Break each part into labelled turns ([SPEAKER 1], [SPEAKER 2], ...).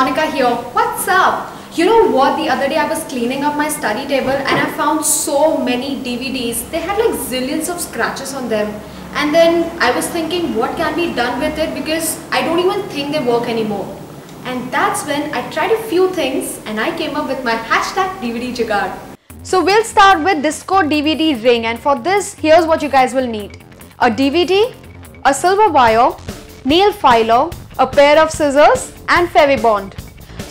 [SPEAKER 1] Monica here. What's up? You know what? The other day I was cleaning up my study table and I found so many DVDs. They had like zillions of scratches on them. And then I was thinking what can be done with it because I don't even think they work anymore. And that's when I tried a few things and I came up with my hashtag DVD Jugaad. So we'll start with Disco DVD ring, and for this here's what you guys will need. A DVD, a silver wire, nail filer, a pair of scissors and Fevibond.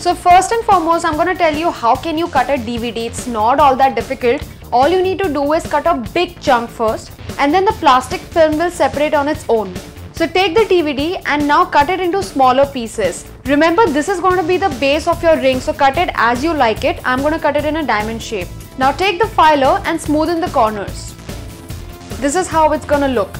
[SPEAKER 1] So first and foremost I'm going to tell you how can you cut a DVD. It's not all that difficult. All you need to do is cut a big chunk first and then the plastic film will separate on its own. So take the DVD and now cut it into smaller pieces. Remember, this is going to be the base of your ring, so cut it as you like it. I'm going to cut it in a diamond shape. Now take the filer and smoothen the corners. This is how it's going to look.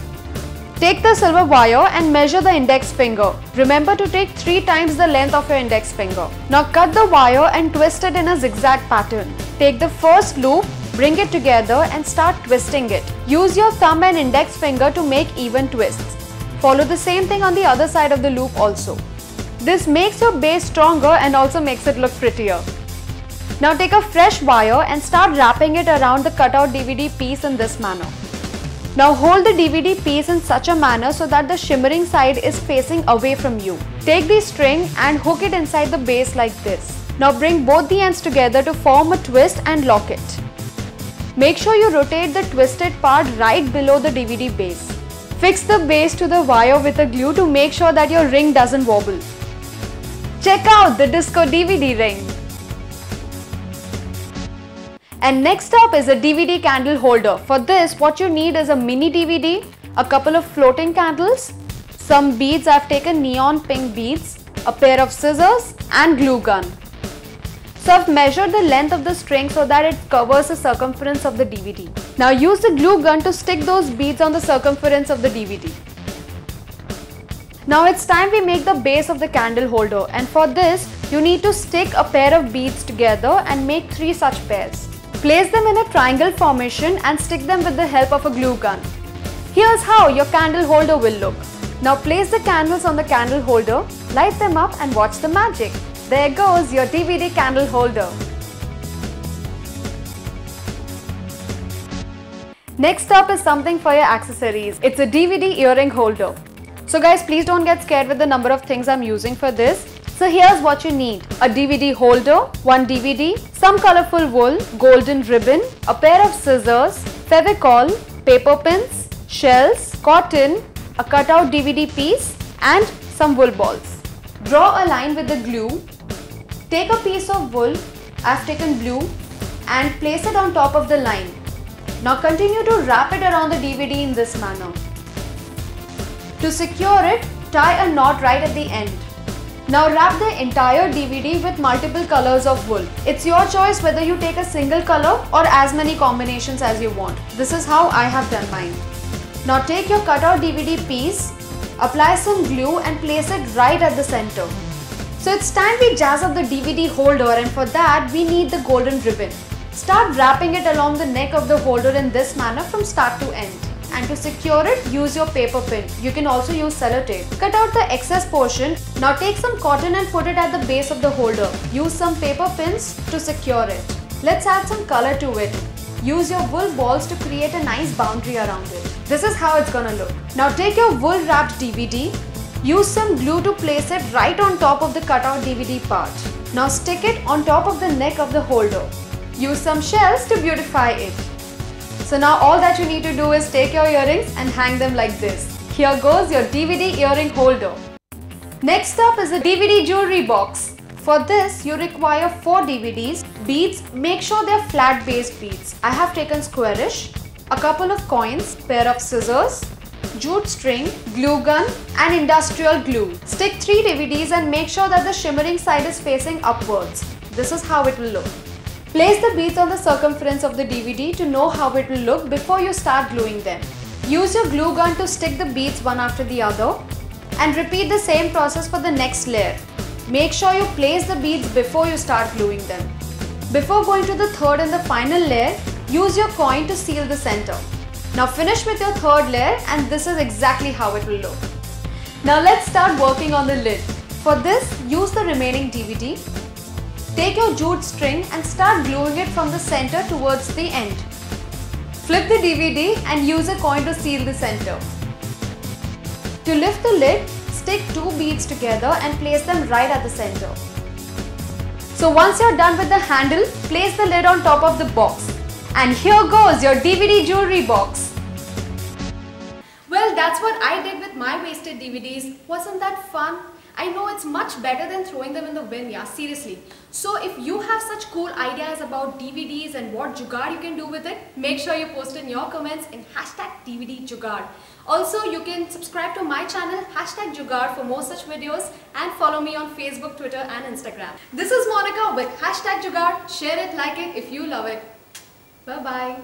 [SPEAKER 1] Take the silver wire and measure the index finger. Remember to take 3 times the length of your index finger. Now cut the wire and twist it in a zigzag pattern. Take the first loop, bring it together and start twisting it. Use your thumb and index finger to make even twists. Follow the same thing on the other side of the loop also. This makes your base stronger and also makes it look prettier. Now take a fresh wire and start wrapping it around the cutout DVD piece in this manner. Now hold the DVD piece in such a manner so that the shimmering side is facing away from you. Take the string and hook it inside the base like this. Now bring both the ends together to form a twist and lock it. Make sure you rotate the twisted part right below the DVD base. Fix the base to the wire with a glue to make sure that your ring doesn't wobble. Check out the Disco DVD ring. And next up is a DVD candle holder. For this, what you need is a mini DVD, a couple of floating candles, some beads. I've taken neon pink beads, a pair of scissors and glue gun. So I've measured the length of the string so that it covers the circumference of the DVD. Now use the glue gun to stick those beads on the circumference of the DVD. Now it's time we make the base of the candle holder, and for this you need to stick a pair of beads together and make 3 such pairs. Place them in a triangle formation and stick them with the help of a glue gun. Here's how your candle holder will look. Now place the candles on the candle holder, light them up and watch the magic. There goes your DVD candle holder. Next up is something for your accessories. It's a DVD earring holder. So guys, please don't get scared with the number of things I'm using for this. So here's what you need. A DVD holder, 1 DVD, some colorful wool, golden ribbon, a pair of scissors, Fevicol, paper pins, shells, cotton, a cutout DVD piece and some wool balls. Draw a line with the glue. Take a piece of wool, I've taken blue, and place it on top of the line. Now continue to wrap it around the DVD in this manner. To secure it, tie a knot right at the end. Now wrap the entire DVD with multiple colors of wool. It's your choice whether you take a single color or as many combinations as you want. This is how I have done mine. Now take your cutout DVD piece, apply some glue and place it right at the center. So it's time we jazz up the DVD holder, and for that we need the golden ribbon. Start wrapping it along the neck of the holder in this manner from start to end. And to secure it, use your paper pin. You can also use sellotape. Cut out the excess portion. Now take some cotton and put it at the base of the holder. Use some paper pins to secure it. Let's add some color to it. Use your wool balls to create a nice boundary around it. This is how it's gonna look. Now take your wool wrapped DVD. Use some glue to place it right on top of the cutout DVD part. Now stick it on top of the neck of the holder. Use some shells to beautify it. So now all that you need to do is take your earrings and hang them like this. Here goes your DVD earring holder. Next up is a DVD jewelry box. For this you require 4 DVDs. Beads, make sure they are flat based beads. I have taken squarish, a couple of coins, pair of scissors, jute string, glue gun and industrial glue. Stick 3 DVDs and make sure that the shimmering side is facing upwards. This is how it will look. Place the beads on the circumference of the DVD to know how it will look before you start gluing them. Use your glue gun to stick the beads one after the other and repeat the same process for the next layer. Make sure you place the beads before you start gluing them. Before going to the third and the final layer, use your coin to seal the center. Now finish with your third layer and this is exactly how it will look. Now let's start working on the lid. For this, use the remaining DVD. Take your jute string and start gluing it from the center towards the end. Flip the DVD and use a coin to seal the center. To lift the lid, stick two beads together and place them right at the center. So once you're done with the handle, place the lid on top of the box. And here goes your DVD jewelry box. Well, that's what I did with my wasted DVDs. Wasn't that fun? I know it's much better than throwing them in the bin, yeah, seriously. So if you have such cool ideas about DVDs and what jugaad you can do with it, make sure you post in your comments in #DVDJugaad. Also, you can subscribe to my channel #Jugaad for more such videos and follow me on Facebook, Twitter and Instagram. This is Monica with #Jugaad. Share it, like it if you love it. Bye-bye.